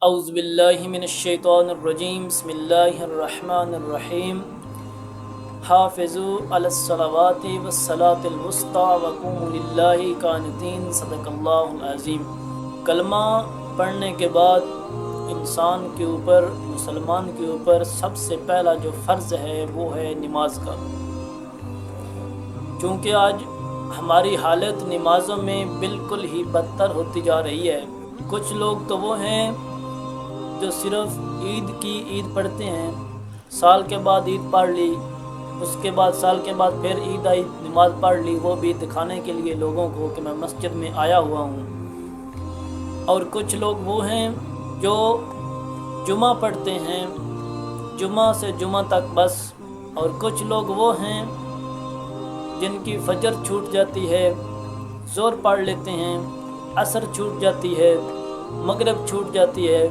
اعوذ باللہ من الشیطان الرجیم بسم اللہ الرحمن الرحیم حافظوا علی الصلوات والصلاة الوسطی وقوموا للہ قانتین صدق اللہ العظیم۔ کلمہ پڑھنے کے بعد انسان کے اوپر، مسلمان کے اوپر سب سے پہلا جو فرض ہے وہ ہے نماز کا۔ چونکہ آج ہماری حالت نمازوں میں بالکل ہی بدتر ہوتی جا رہی ہے۔ کچھ لوگ تو وہ ہیں جو صرف عید پڑھتے ہیں، سال کے بعد عید پڑھ لی، اس کے بعد سال کے بعد پھر عید آئی، نماز پڑھ لی، وہ بھی دکھانے کے لیے لوگوں کو کہ میں مسجد میں آیا ہوا ہوں۔ اور کچھ لوگ وہ ہیں جو جمعہ پڑھتے ہیں، جمعہ سے جمعہ تک بس۔ اور کچھ لوگ وہ ہیں جن کی فجر چھوٹ جاتی ہے، ظہر پڑھ لیتے ہیں، عصر چھوٹ جاتی ہے، مغرب چھوٹ جاتی ہے،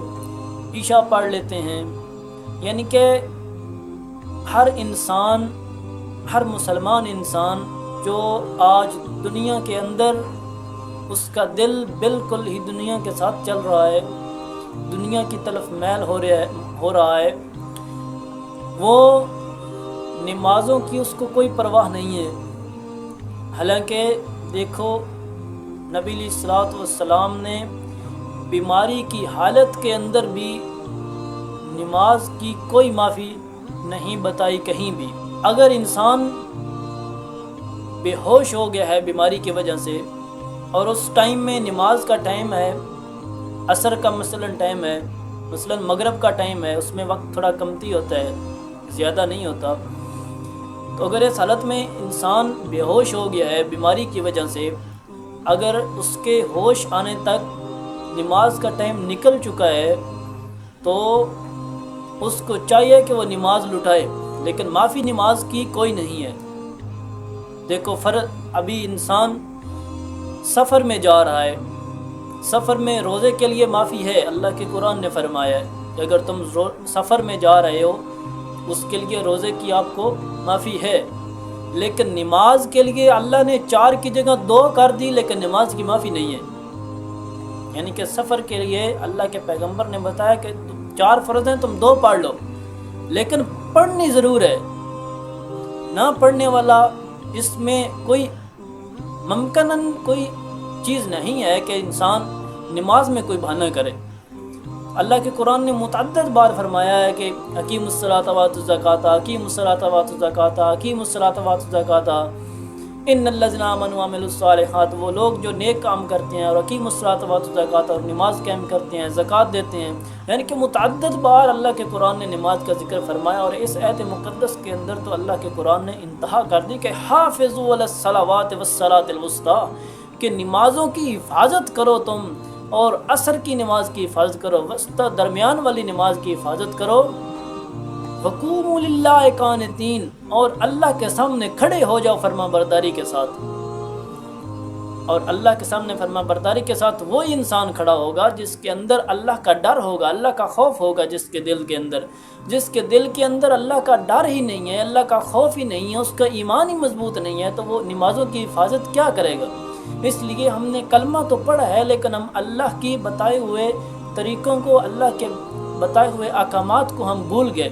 عشاء پڑھ لیتے ہیں۔ یعنی کہ ہر انسان، ہر مسلمان انسان جو آج دنیا کے اندر اس کا دل بالکل ہی دنیا کے ساتھ چل رہا ہے، دنیا کی طرف میل ہو رہا ہے، وہ نمازوں کی اس کو کوئی پرواہ نہیں ہے۔ حالانکہ دیکھو، نبی علیہ الصلوۃ والسلام نے بیماری کی حالت کے اندر بھی نماز کی کوئی معافی نہیں بتائی کہیں بھی۔ اگر انسان بے ہوش ہو گیا ہے بیماری کی وجہ سے، اور اس ٹائم میں نماز کا ٹائم ہے، عصر کا مثلاً ٹائم ہے، مثلاً مغرب کا ٹائم ہے، اس میں وقت تھوڑا کمتی ہوتا ہے، زیادہ نہیں ہوتا، تو اگر اس حالت میں انسان بے ہوش ہو گیا ہے بیماری کی وجہ سے، اگر اس کے ہوش آنے تک نماز کا ٹائم نکل چکا ہے تو اس کو چاہیے کہ وہ نماز لٹائے، لیکن معافی نماز کی کوئی نہیں ہے۔ دیکھو ابھی انسان سفر میں جا رہا ہے، سفر میں روزے کے لیے معافی ہے۔ اللہ کے قرآن نے فرمایا ہے کہ اگر تم سفر میں جا رہے ہو اس کے لیے روزے کی آپ کو معافی ہے، لیکن نماز کے لیے اللہ نے 4 کی جگہ 2 کر دی، لیکن نماز کی معافی نہیں ہے۔ یعنی کہ سفر کے لیے اللہ کے پیغمبر نے بتایا کہ 4 فرض ہیں، تم 2 پڑھ لو، لیکن پڑھنی ضرور ہے۔ نہ پڑھنے والا، اس میں کوئی ممکناً کوئی چیز نہیں ہے کہ انسان نماز میں کوئی بہانہ کرے۔ اللہ کے قرآن نے متعدد بار فرمایا ہے کہ اقیموا الصلاۃ وآتوا الزکاۃ، اقیموا الصلاۃ وآتوا الزکاۃ، اقیموا الصلاۃ وآتوا الزکاۃ، ان الذین آمنوا وعملوا الصالحات، وہ لوگ جو نیک کام کرتے ہیں اور اقیموا الصلاۃ وآتوا الزکاۃ، اور نماز قائم کرتے ہیں، زکوٰۃ دیتے ہیں۔ یعنی کہ متعدد بار اللہ کے قرآن نے نماز کا ذکر فرمایا، اور اس آیت مقدس کے اندر تو اللہ کے قرآن نے انتہا کر دی کہ حافظوا علی الصلوات والصلاۃ الوسطی، کہ نمازوں کی حفاظت کرو تم، اور عصر کی نماز کی حفاظت کرو، وسطی درمیان والی نماز کی حفاظت کرو، وقوموا للہ قانتین، اور اللہ کے سامنے کھڑے ہو جاؤ فرما برداری کے ساتھ۔ اور اللہ کے سامنے فرما برداری کے ساتھ وہی انسان کھڑا ہوگا جس کے اندر اللہ کا ڈر ہوگا، اللہ کا خوف ہوگا، جس کے دل کے اندر اللہ کا ڈر ہی نہیں ہے، اللہ کا خوف ہی نہیں ہے، اس کا ایمان ہی مضبوط نہیں ہے، تو وہ نمازوں کی حفاظت کیا کرے گا؟ اس لیے ہم نے کلمہ تو پڑھا ہے، لیکن ہم اللہ کی بتائے ہوئے طریقوں کو، اللہ کے بتائے ہوئے احکامات کو ہم بھول گئے۔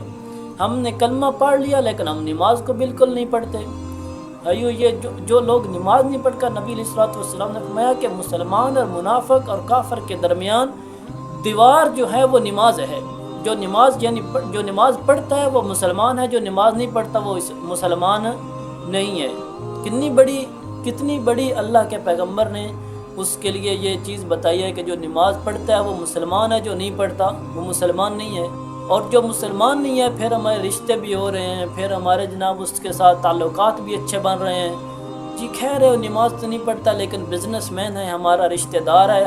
ہم نے کلمہ پڑھ لیا لیکن ہم نماز کو بالکل نہیں پڑھتے۔ یہ جو لوگ نماز نہیں پڑھ کر، نبی علیہ الصلوۃ والسلام نے فرمایا کہ مسلمان اور منافق اور کافر کے درمیان دیوار جو ہے وہ نماز ہے۔ جو نماز پڑھتا ہے وہ مسلمان ہے، جو نماز نہیں پڑھتا وہ مسلمان نہیں ہے۔ کتنی بڑی اللہ کے پیغمبر نے اس کے لیے یہ چیز بتائی ہے کہ جو نماز پڑھتا ہے وہ مسلمان ہے، جو نہیں پڑھتا وہ مسلمان نہیں ہے۔ اور جو مسلمان نہیں ہے، پھر ہمارے رشتے بھی ہو رہے ہیں، پھر ہمارے جناب اس کے ساتھ تعلقات بھی اچھے بن رہے ہیں۔ جی خیر ہے، نماز تو نہیں پڑھتا لیکن بزنس مین ہے، ہمارا رشتہ دار ہے،